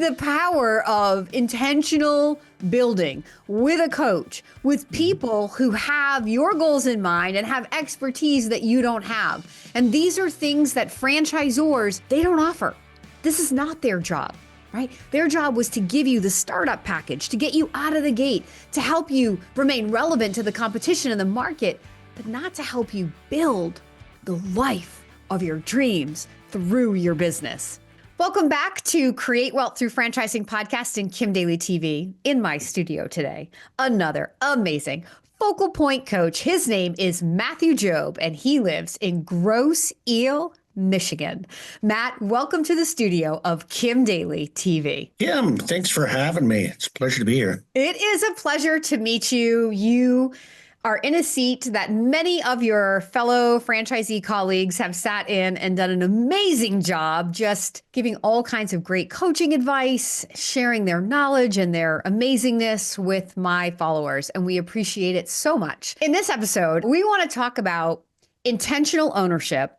the power of intentional building with a coach, with people who have your goals in mind and have expertise that you don't have. And these are things that franchisors, they don't offer. This is not their job, right? Their job was to give you the startup package, to get you out of the gate, to help you remain relevant to the competition in the market, but not to help you build the life of your dreams through your business. Welcome back to Create Wealth Through Franchising Podcast and Kim Daly TV. In my studio today, another amazing focal point coach. His name is Matthew Job, and he lives in Grosse Ile, Michigan. Matt, welcome to the studio of Kim Daly TV. Kim, thanks for having me. It's a pleasure to be here. It is a pleasure to meet you. You are in a seat that many of your fellow franchisee colleagues have sat in and done an amazing job just giving all kinds of great coaching advice, sharing their knowledge and their amazingness with my followers. And we appreciate it so much. In this episode, we want to talk about intentional ownership,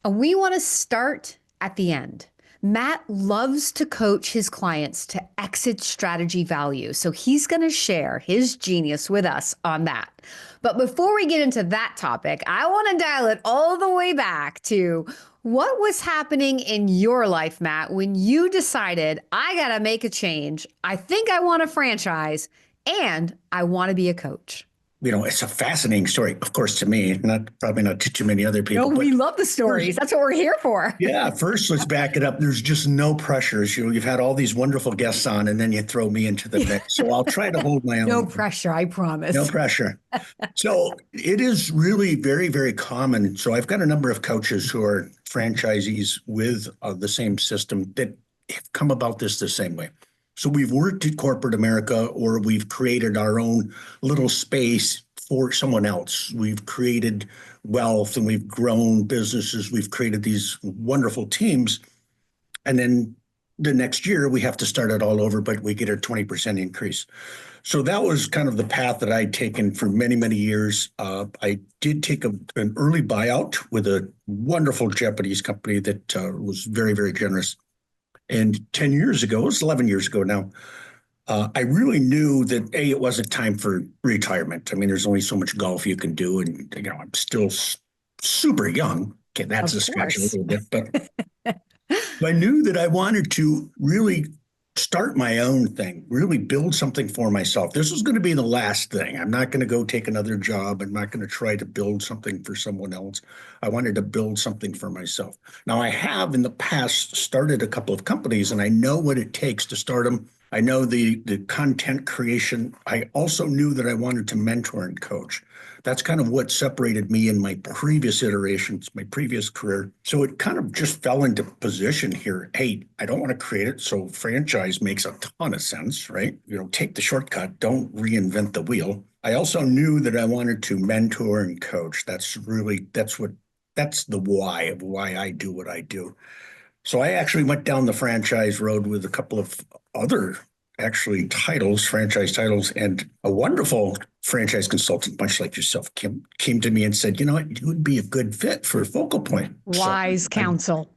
and we want to start at the end. Matt loves to coach his clients to exit strategy value. So he's going to share his genius with us on that. But before we get into that topic, I want to dial it all the way back to what was happening in your life, Matt, when you decided, I got to make a change. I think I want a franchise and I want to be a coach. You know, it's a fascinating story, of course, to me, probably not to too many other people. No, we love the stories. That's what we're here for. Yeah. First, let's back it up. There's just no pressures. You know, you've had all these wonderful guests on, and then you throw me into the mix. So I'll try to hold my own. No pressure, I promise. No pressure. So it is really very, very common. So I've got a number of coaches who are franchisees with the same system that have come about this the same way. So we've worked at corporate America, or we've created our own little space for someone else. We've created wealth and we've grown businesses. We've created these wonderful teams. And then the next year we have to start it all over, but we get a 20% increase. So that was kind of the path that I'd taken for many, many years. I did take an early buyout with a wonderful Japanese company that was very, very generous. And 10 years ago, it's 11 years ago now, I really knew that, it wasn't time for retirement. I mean, there's only so much golf you can do. And, you know, I'm still super young. Okay, that's a stretch a little bit. But I knew that I wanted to really start my own thing, really build something for myself. This was going to be the last thing. I'm not going to go take another job. I'm not going to try to build something for someone else. I wanted to build something for myself. Now, I have in the past started a couple of companies, and I know what it takes to start them. I know the content creation. I also knew that I wanted to mentor and coach. That's kind of what separated me in my previous iterations, my previous career. So it kind of just fell into position here. Hey, I don't want to create it. So franchise makes a ton of sense, right? You know, take the shortcut, don't reinvent the wheel. I also knew that I wanted to mentor and coach. That's the why of why I do what I do. So I actually went down the franchise road with a couple of other franchise titles, and a wonderful franchise consultant, much like yourself, Kim, came to me and said, you know what, you would be a good fit for Focal Point. Wise counsel.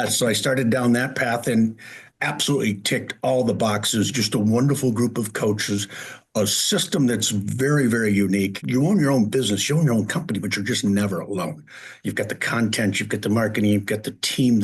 So I started down that path and absolutely ticked all the boxes. Just a wonderful group of coaches, a system that's very, very unique. You own your own business, you own your own company, but you're just never alone. You've got the content, you've got the marketing, you've got the team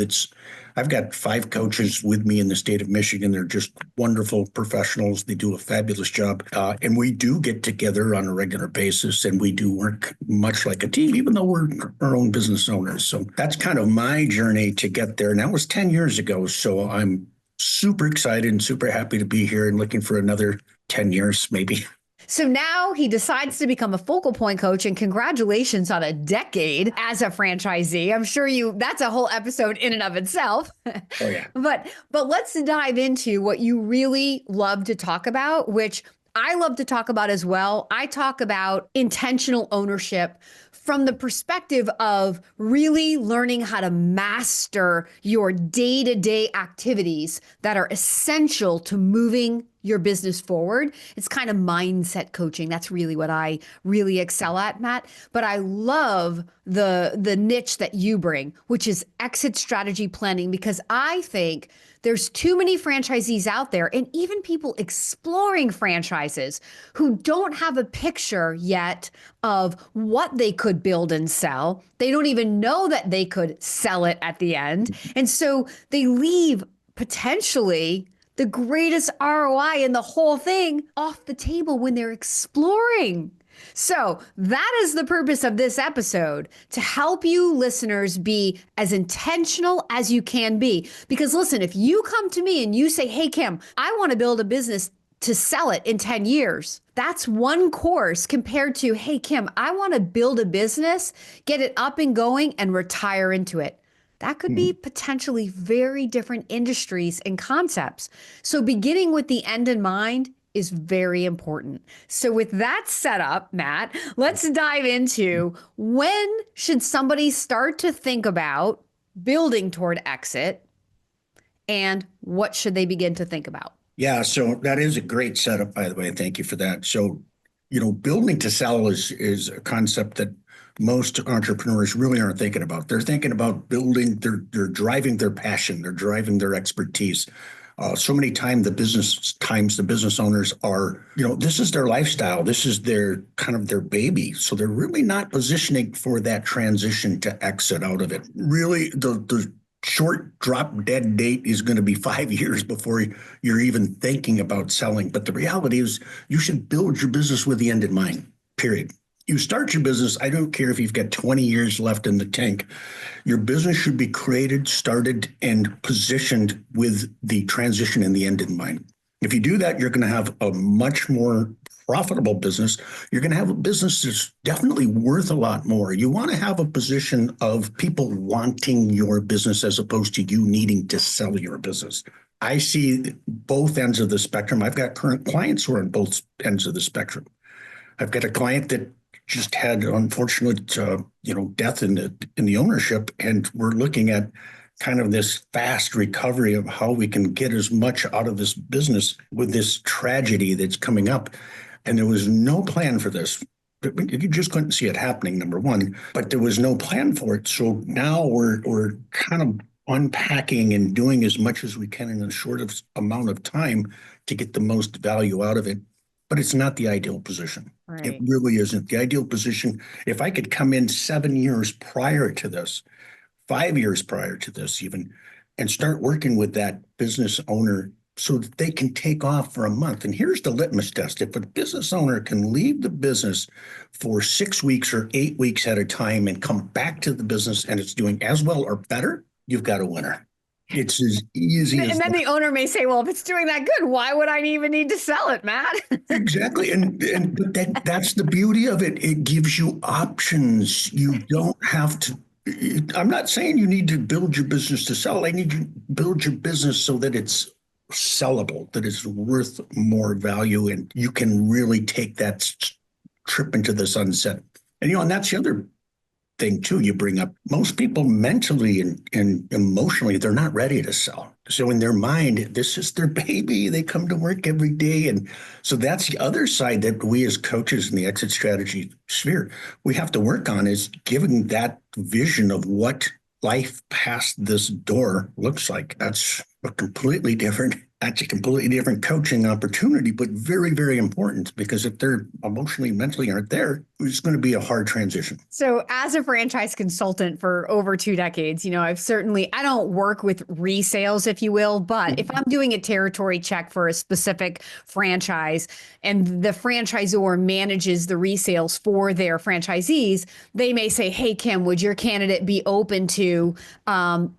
I've got 5 coaches with me in the state of Michigan. They're just wonderful professionals. They do a fabulous job. And we do get together on a regular basis, and we do work much like a team, even though we're our own business owners. So that's kind of my journey to get there. And that was 10 years ago. So I'm super excited and super happy to be here and looking for another 10 years, maybe. So now he decides to become a Focal Point coach, and congratulations on a decade as a franchisee. I'm sure that's a whole episode in and of itself. Oh, yeah. But let's dive into what you really love to talk about, which I love to talk about as well. I talk about intentional ownership from the perspective of really learning how to master your day-to-day activities that are essential to moving your business forward. It's kind of mindset coaching. That's really what I really excel at, Matt. But I love the niche that you bring, which is exit strategy planning, because I think there's too many franchisees out there and even people exploring franchises who don't have a picture yet of what they could build and sell. They don't even know that they could sell it at the end. And so they leave potentially the greatest ROI in the whole thing off the table when they're exploring. So that is the purpose of this episode, to help you listeners be as intentional as you can be. Because listen, if you come to me and you say, hey, Kim, I want to build a business to sell it in 10 years. That's one course compared to, hey, Kim, I want to build a business, get it up and going and retire into it. That could be potentially very different industries and concepts. So beginning with the end in mind is very important. So with that set up, Matt, let's dive into, when should somebody start to think about building toward exit, and what should they begin to think about? Yeah, so that is a great setup, by the way. Thank you for that. So, building to sell is a concept that most entrepreneurs really aren't thinking about. They're thinking about building, they're driving their passion, they're driving their expertise. So many times the business owners are, this is their lifestyle. This is their kind of their baby. So they're really not positioning for that transition to exit out of it. Really, the short drop dead date is going to be 5 years before you're even thinking about selling. But the reality is you should build your business with the end in mind, period. You start your business, I don't care if you've got 20 years left in the tank. Your business should be created, started, and positioned with the transition and the end in mind. If you do that, you're going to have a much more profitable business. You're going to have a business that's definitely worth a lot more. You want to have a position of people wanting your business as opposed to you needing to sell your business. I see both ends of the spectrum. I've got current clients who are on both ends of the spectrum. I've got a client that just had unfortunate, death in the ownership, and we're looking at kind of this fast recovery of how we can get as much out of this business with this tragedy that's coming up. And there was no plan for this. You just couldn't see it happening, number one, but there was no plan for it. So now we're kind of unpacking and doing as much as we can in a short amount of time to get the most value out of it. But it's not the ideal position. Right. It really isn't. The ideal position, if I could come in 7 years prior to this, 5 years prior to this even, and start working with that business owner so that they can take off for a month. And here's the litmus test. If a business owner can leave the business for 6 weeks or 8 weeks at a time and come back to the business and it's doing as well or better, you've got a winner. It's as easy as. And then the owner may say, well, if it's doing that good, why would I even need to sell it, Matt? Exactly. But that's the beauty of it. It gives you options. You don't have to. I'm not saying you need to build your business to sell. I need you to build your business so that it's sellable, that it's worth more value, and you can really take that trip into the sunset. And that's the other thing too you bring up. Most people mentally and emotionally, they're not ready to sell. So in their mind, this is their baby. They come to work every day. And so that's the other side that we as coaches in the exit strategy sphere, we have to work on, is giving that vision of what life past this door looks like. That's a completely different coaching opportunity, but very, very important, because if they're emotionally, mentally aren't there, it's going to be a hard transition. So as a franchise consultant for over 2 decades, I don't work with resales, if you will, but if I'm doing a territory check for a specific franchise and the franchisor manages the resales for their franchisees, they may say, hey, Kim, would your candidate be open to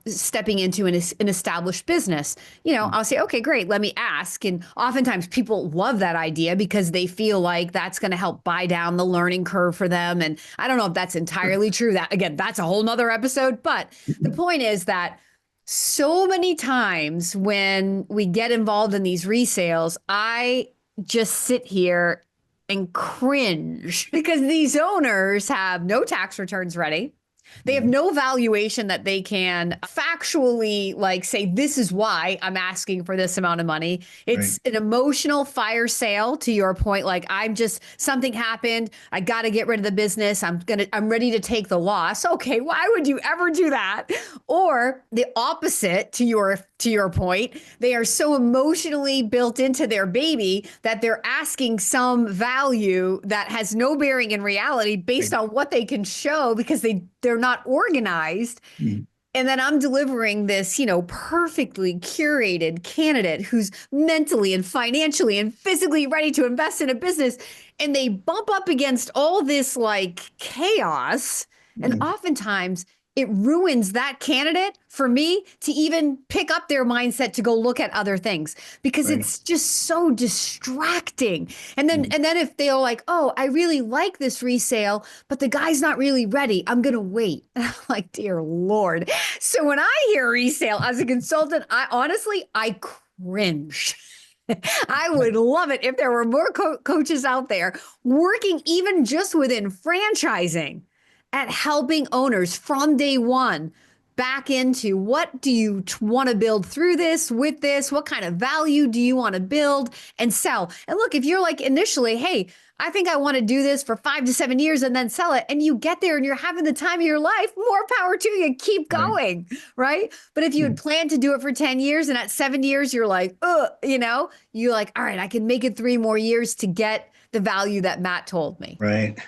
stepping into an established business? I'll say, okay, great, let me ask. And oftentimes people love that idea because they feel like that's going to help buy down the learning curve for them. And I don't know if that's entirely true. That, again, that's a whole nother episode. But the point is that so many times when we get involved in these resales, I just sit here and cringe because these owners have no tax returns ready. They have no valuation that they can factually like say, this is why I'm asking for this amount of money. Right. It's an emotional fire sale to your point. Like something happened. I got to get rid of the business. I'm ready to take the loss. Okay. Why would you ever do that? Or the opposite to your point, they are so emotionally built into their baby that they're asking some value that has no bearing in reality based Right. on what they can show because they're not organized. Mm. And then I'm delivering this, perfectly curated candidate who's mentally and financially and physically ready to invest in a business. And they bump up against all this like chaos. And Mm. oftentimes it ruins that candidate for me to even pick up their mindset to go look at other things because Right. it's just so distracting. And then Mm. and then if they're like, oh, I really like this resale, but the guy's not really ready, I'm gonna wait. And I'm like, dear Lord. So when I hear resale as a consultant, I cringe. I would love it if there were more coaches out there working even just within franchising at helping owners from day one back into what do you want to build through this, with this, what kind of value do you want to build and sell. And look, if you're like initially, hey, I think I want to do this for 5 to 7 years and then sell it, and you get there and you're having the time of your life, more power to you, keep Right. going, right? But if you had planned to do it for 10 years and at 7 years you're like, you're like, all right, I can make it 3 more years to get the value that Matt told me. Right.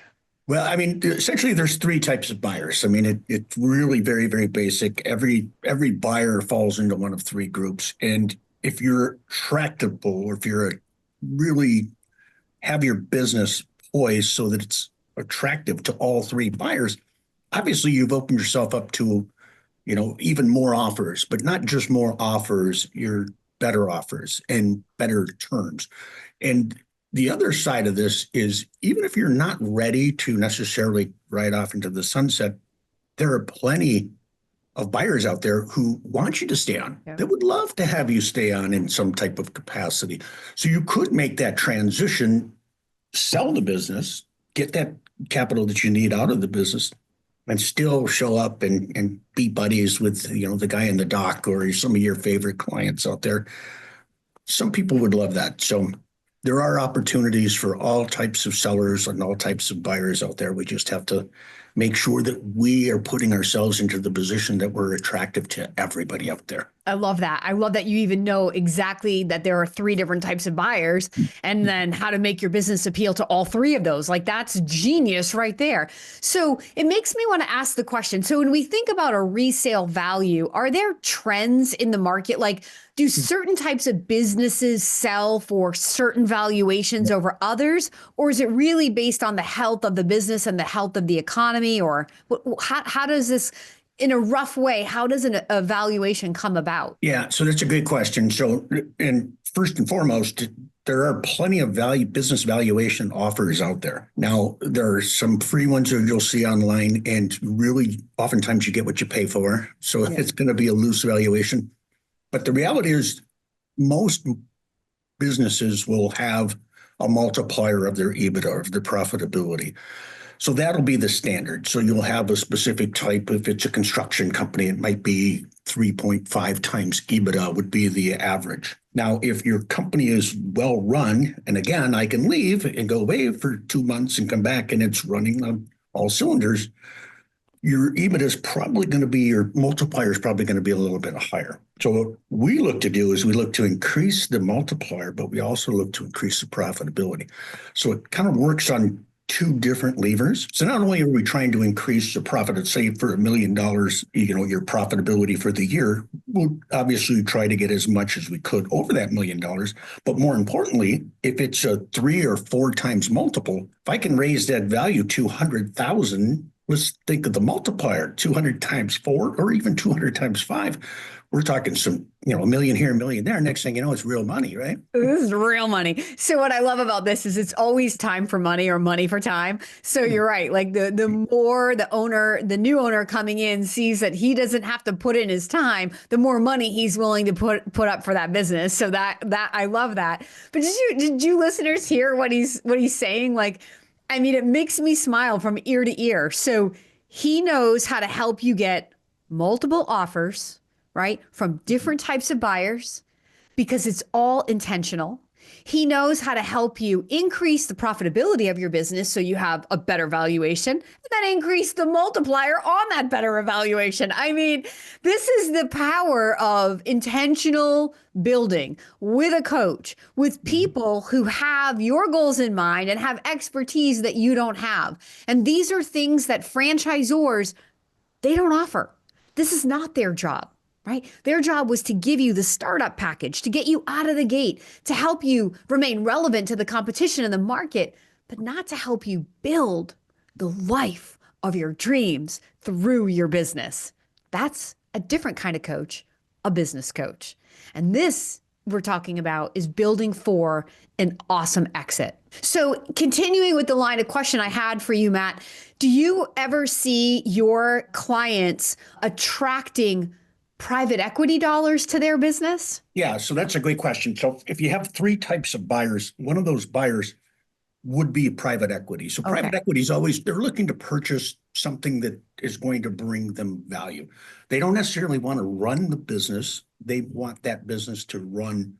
Well, I mean, essentially, there's three types of buyers. I mean, it's really very, very basic. Every buyer falls into one of three groups. And if you're tractable, or if you're really have your business poised so that it's attractive to all three buyers, obviously you've opened yourself up to, even more offers, but not just more offers, you're better offers and better terms. And the other side of this is even if you're not ready to necessarily ride off into the sunset, there are plenty of buyers out there who want you to stay on. Yeah. They would love to have you stay on in some type of capacity. So you could make that transition, sell the business, get that capital that you need out of the business, and still show up and be buddies with, the guy in the dock or some of your favorite clients out there. Some people would love that. So there are opportunities for all types of sellers and all types of buyers out there. We just have to make sure that we are putting ourselves into the position that we're attractive to everybody out there. I love that. I love that you even know exactly that there are 3 different types of buyers and then how to make your business appeal to all 3 of those. Like that's genius right there. So it makes me want to ask the question. So when we think about a resale value, are there trends in the market? Like do certain types of businesses sell for certain valuations over others? Or is it really based on the health of the business and the health of the economy? Or how does this, in a rough way, how does an evaluation come about? Yeah, so that's a good question. So, and first and foremost, there are plenty of business valuation offers out there. Now, there are some free ones that you'll see online, and really, oftentimes you get what you pay for. So it's going to be a loose valuation. But the reality is, most businesses will have a multiplier of their EBITDA, of their profitability. So that'll be the standard. So you'll have a specific type. If it's a construction company, it might be 3.5 times EBITDA would be the average. Now, if your company is well run, and again, I can leave and go away for 2 months and come back and it's running on all cylinders, your EBITDA is probably going to be, your multiplier is probably going to be a little bit higher. So what we look to do is we look to increase the multiplier, but we also look to increase the profitability. So it kind of works on 2 different levers. So not only are we trying to increase the profit, say for $1 million, your profitability for the year, we'll obviously try to get as much as we could over that $1 million. But more importantly, if it's a 3 or 4 times multiple, if I can raise that value 200,000, let's think of the multiplier, 200 times 4 or even 200 times 5. We're talking some, $1 million here, $1 million there. Next thing you know, it's real money, right? This is real money. So what I love about this is it's always time for money or money for time. So you're right. Like the more the new owner coming in sees that he doesn't have to put in his time, the more money he's willing to put up for that business. So that I love that. But did you listeners hear what he's saying? Like, I mean, it makes me smile from ear to ear. So He knows how to help you get multiple offers, right, from different types of buyers because it's all intentional. He knows how to help you increase the profitability of your business so you have a better valuation and then increase the multiplier on that better evaluation. I mean, this is the power of intentional building with a coach, with people who have your goals in mind and have expertise that you don't have. And these are things that franchisors, they don't offer. This is not their job, right? Their job was to give you the startup package, to get you out of the gate, to help you remain relevant to the competition in the market, but not to help you build the life of your dreams through your business. That's a different kind of coach, a business coach. And this we're talking about is building for an awesome exit. So continuing with the line of question I had for you, Matt, do you ever see your clients attracting private equity dollars to their business? Yeah, so that's a great question. So if you have three types of buyers, one of those buyers would be private equity. So private equity is always, they're looking to purchase something that is going to bring them value. They don't necessarily want to run the business. They want that business to run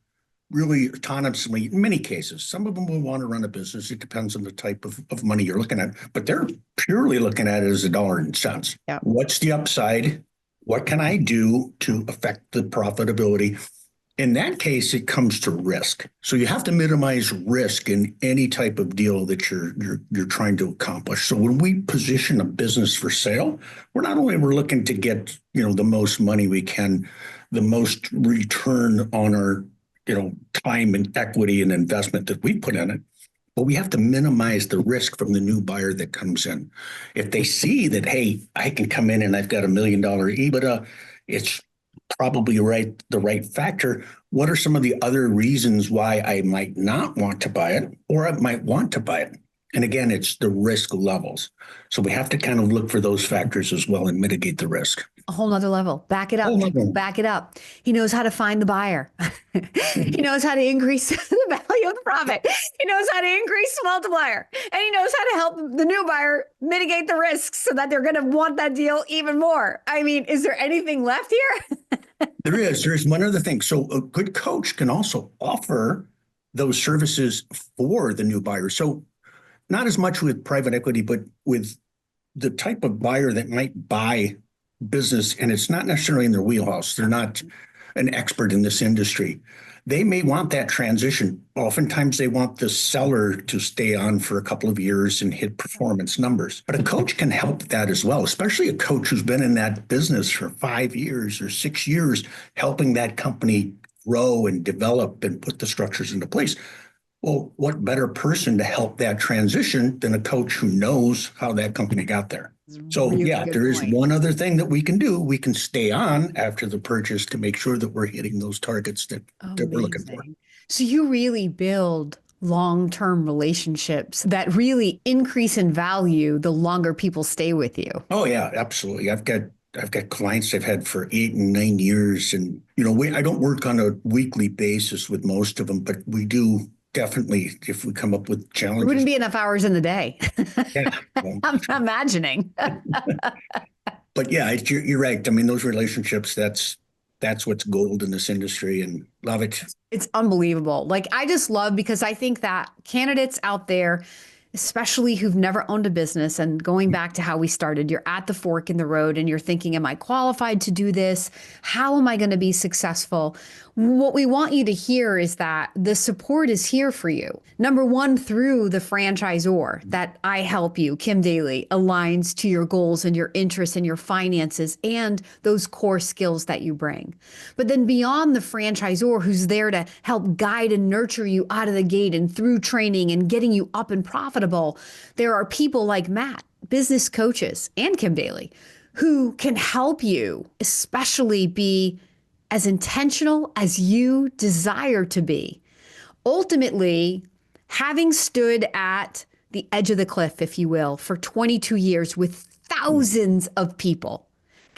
really autonomously in many cases. Some of them will want to run a business. It depends on the type of money you're looking at, but they're purely looking at it as a dollar and cents. Yeah. What's the upside? What can I do to affect the profitability? In that case, it comes to risk. So you have to minimize risk in any type of deal that you're trying to accomplish. So when we position a business for sale, we're not only we're looking to get the most money we can, the most return on our time and equity and investment that we put in it, but we have to minimize the risk from the new buyer that comes in. If they see that, hey, I can come in and I've got $1 million EBITDA, it's probably the right factor. What are some of the other reasons why I might not want to buy it or I might want to buy it? And again, it's the risk levels. So we have to kind of look for those factors as well and mitigate the risk. A whole nother level. Back it up. Back it up. He knows how to find the buyer. He knows how to increase the value of the profit. He knows how to increase the multiplier. And he knows how to help the new buyer mitigate the risks so that they're going to want that deal even more. I mean, is there anything left here? There's one other thing. So a good coach can also offer those services for the new buyer. So not as much with private equity, but with the type of buyer that might buy business, and it's not necessarily in their wheelhouse. They're not an expert in this industry. They may want that transition. Oftentimes they want the seller to stay on for a couple of years and hit performance numbers. But a coach can help that as well, especially a coach who's been in that business for 5 years or 6 years, helping that company grow and develop and put the structures into place. Well, what better person to help that transition than a coach who knows how that company got there? So Really yeah, there is one other thing that we can do. We can stay on after the purchase to make sure that we're hitting those targets that we're looking for. So you really build long-term relationships that really increase in value the longer people stay with you. Oh yeah, absolutely. I've got clients I've had for 8 and 9 years, and I don't work on a weekly basis with most of them, but we do. Definitely, if we come up with challenges. There wouldn't be enough hours in the day. Yeah, well, I'm imagining. But yeah, you're right. I mean, those relationships, that's what's gold in this industry, and love it. It's unbelievable. Like, I just love, because I think that candidates out there, especially who've never owned a business, and going back to how we started, you're at the fork in the road and you're thinking, am I qualified to do this? How am I going to be successful? What we want you to hear is that the support is here for you. Number one, through the franchisor that I help you, Kim Daly, aligns to your goals and your interests and your finances and those core skills that you bring. But then beyond the franchisor, who's there to help guide and nurture you out of the gate and through training and getting you up and profitable, there are people like Matt, business coaches, and Kim Daly, who can help you, especially be as intentional as you desire to be. Ultimately, having stood at the edge of the cliff, if you will, for 22 years with thousands of people,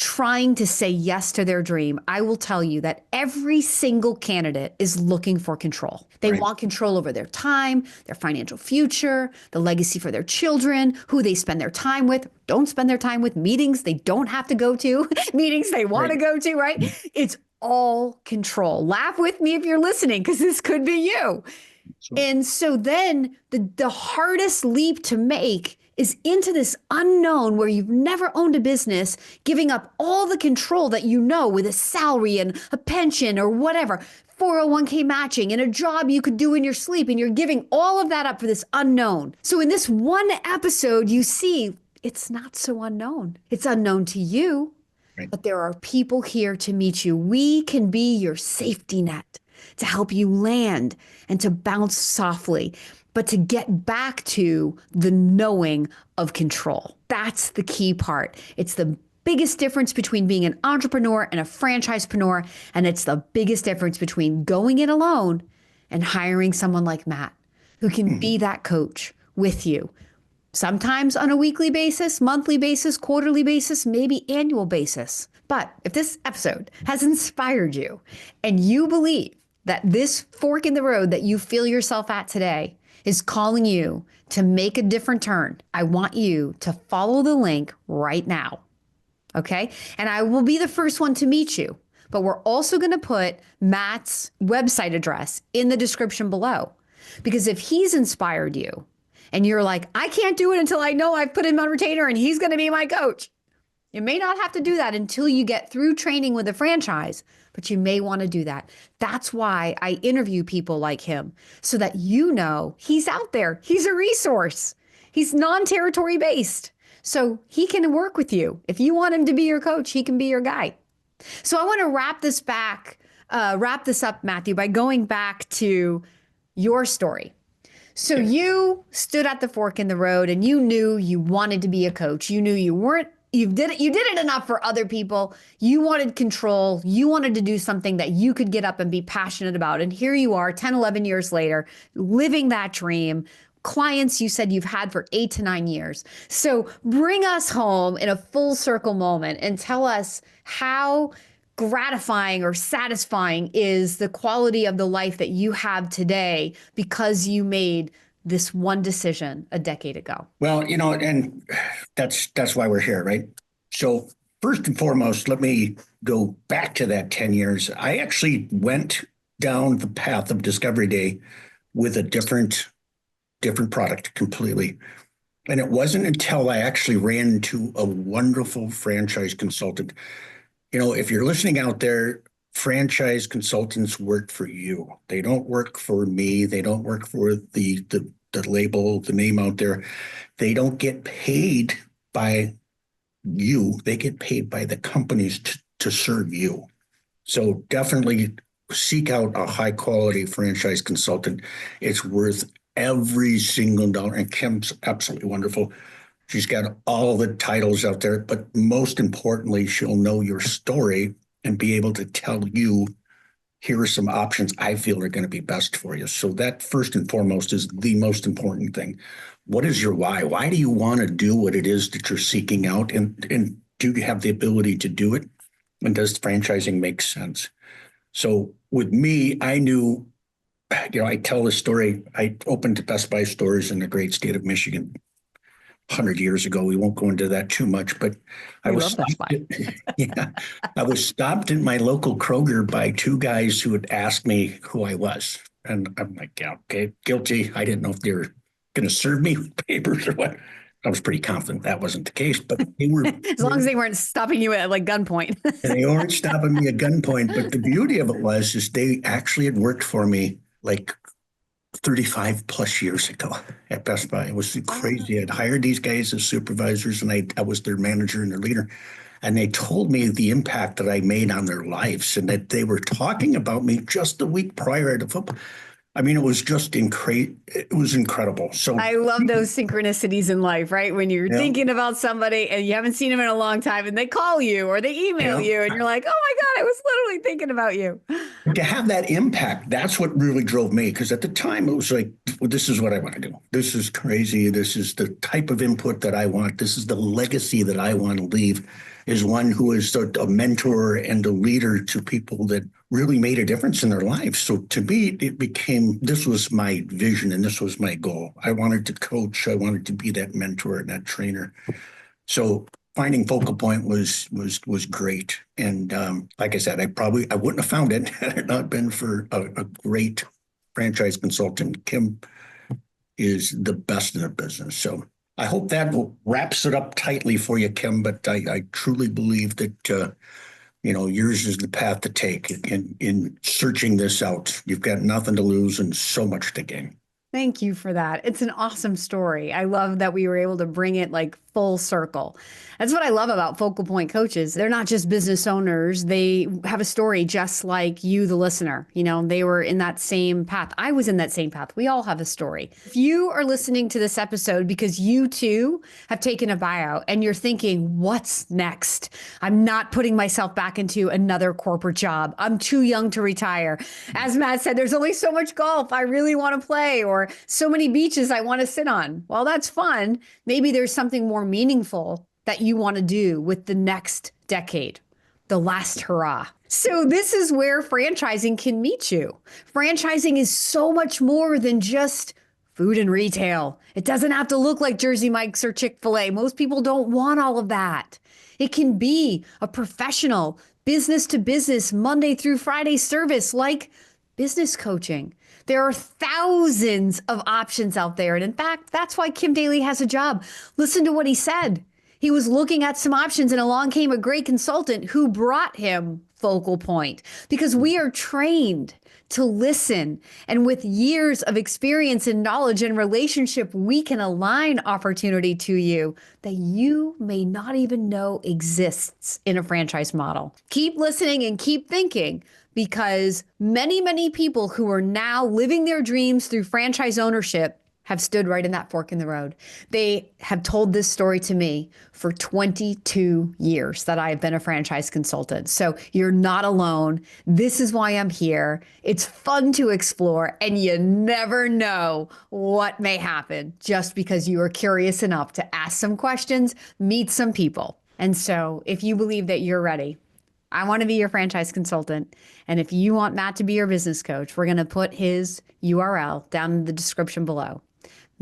trying to say yes to their dream, I will tell you that every single candidate is looking for control. They want control over their time, their financial future, the legacy for their children, who they spend their time with, don't spend their time with, meetings they don't have to go to, meetings they want to go to, right? It's all control. Laugh with me if you're listening, because this could be you. And so then the hardest leap to make is into this unknown where you've never owned a business, giving up all the control that you know with a salary and a pension or whatever, 401k matching and a job you could do in your sleep. And you're giving all of that up for this unknown. So in this one episode, you see it's not so unknown. It's unknown to you, but there are people here to meet you. We can be your safety net to help you land and to bounce softly, but to get back to the knowing of control. That's the key part. It's the biggest difference between being an entrepreneur and a franchisepreneur, and it's the biggest difference between going it alone and hiring someone like Matt, who can be that coach with you. Sometimes on a weekly basis, monthly basis, quarterly basis, maybe annual basis. But if this episode has inspired you and you believe that this fork in the road that you feel yourself at today is calling you to make a different turn, I want you to follow the link right now. Okay? And I will be the first one to meet you. But we're also going to put Matt's website address in the description below. Because if he's inspired you, and you're like, I can't do it until I know I've put him on retainer and he's going to be my coach. You may not have to do that until you get through training with a franchise, but you may want to do that. That's why I interview people like him, so that you know he's out there. He's a resource. He's non-territory based. So he can work with you. If you want him to be your coach, he can be your guy. So I want to wrap this up, Matthew, by going back to your story. So you stood at the fork in the road and you knew you wanted to be a coach. You knew you did it enough for other people. You wanted control. You wanted to do something that you could get up and be passionate about. And here you are 10, 11 years later, living that dream. Clients you said you've had for 8 to 9 years. So bring us home in a full circle moment and tell us how gratifying or satisfying is the quality of the life that you have today because you made this one decision a decade ago. Well, and that's why we're here, right? So first and foremost, let me go back to that 10 years. I actually went down the path of Discovery Day with a different product completely. And it wasn't until I actually ran into a wonderful franchise consultant. If you're listening out there, franchise consultants work for you. They don't work for me. They don't work for the label, the name out there. They don't get paid by you. They get paid by the companies to serve you. So definitely seek out a high quality franchise consultant. It's worth every single dollar. And Kim's absolutely wonderful. She's got all the titles out there, but most importantly, she'll know your story and be able to tell you, here are some options I feel are going to be best for you. So that first and foremost is the most important thing. What is your why? Why do you want to do what it is that you're seeking out? And do you have the ability to do it? And does franchising make sense? So with me, I knew, I tell this story. I opened Best Buy stores in the great state of Michigan 100 years ago. We won't go into that too much, but I was stopped in my local Kroger by two guys who had asked me who I was. And I'm like, yeah, okay, guilty. I didn't know if they were going to serve me with papers or what. I was pretty confident that wasn't the case, but they were. As long as they weren't stopping you at like gunpoint. And they weren't stopping me at gunpoint. But the beauty of it was they actually had worked for me like 35 plus years ago at Best Buy. It was crazy. I'd hired these guys as supervisors, and I was their manager and their leader. And they told me the impact that I made on their lives, and that they were talking about me just the week prior to football. I mean, it was just it was incredible. So, I love those synchronicities in life, right? When you're yeah, thinking about somebody and you haven't seen them in a long time and they call you or they email yeah. you and you're like, oh my God, I was literally thinking about you. To have that impact, that's what really drove me. Because at the time, it was like, well, this is what I want to do. This is crazy. This is the type of input that I want. This is the legacy that I want to leave, is one who is a mentor and a leader to people that really made a difference in their lives. So to me, it became, this was my vision and this was my goal. I wanted to coach. I wanted to be that mentor and that trainer. So finding Focal Point was great. And like I said, I wouldn't have found it had it not been for a great franchise consultant. Kim is the best in the business. So I hope that wraps it up tightly for you, Kim. But I truly believe that yours is the path to take in searching this out. You've got nothing to lose and so much to gain. Thank you for that. It's an awesome story. I love that we were able to bring it like full circle. That's what I love about Focal Point coaches. They're not just business owners. They have a story just like you, the listener. They were in that same path. I was in that same path. We all have a story. If you are listening to this episode because you too have taken a buyout and you're thinking, what's next? I'm not putting myself back into another corporate job. I'm too young to retire. As Matt said, there's only so much golf I really want to play, or so many beaches I want to sit on. Well, that's fun. Maybe there's something more meaningful that you want to do with the next decade, the last hurrah. So this is where franchising can meet you. Franchising is so much more than just food and retail. It doesn't have to look like Jersey Mike's or Chick-fil-A. Most people don't want all of that. It can be a professional, business to business, Monday through Friday service like business coaching. There are thousands of options out there. And in fact, that's why Kim Daly has a job. Listen to what he said. He was looking at some options and along came a great consultant who brought him Focal Point, because we are trained to listen. And with years of experience and knowledge and relationship, we can align opportunity to you that you may not even know exists in a franchise model. Keep listening and keep thinking, because many, many people who are now living their dreams through franchise ownership have stood right in that fork in the road. They have told this story to me for 22 years that I have been a franchise consultant. So you're not alone. This is why I'm here. It's fun to explore, and you never know what may happen just because you are curious enough to ask some questions, meet some people. And so if you believe that you're ready, I want to be your franchise consultant. And if you want Matt to be your business coach, we're going to put his URL down in the description below.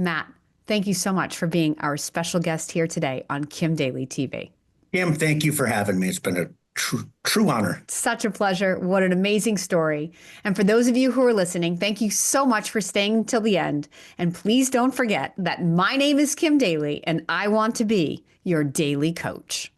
Matt, thank you so much for being our special guest here today on Kim Daly TV. Kim, thank you for having me. It's been a true honor. Such a pleasure. What an amazing story. And for those of you who are listening, thank you so much for staying till the end. And please don't forget that my name is Kim Daly and I want to be your daily coach.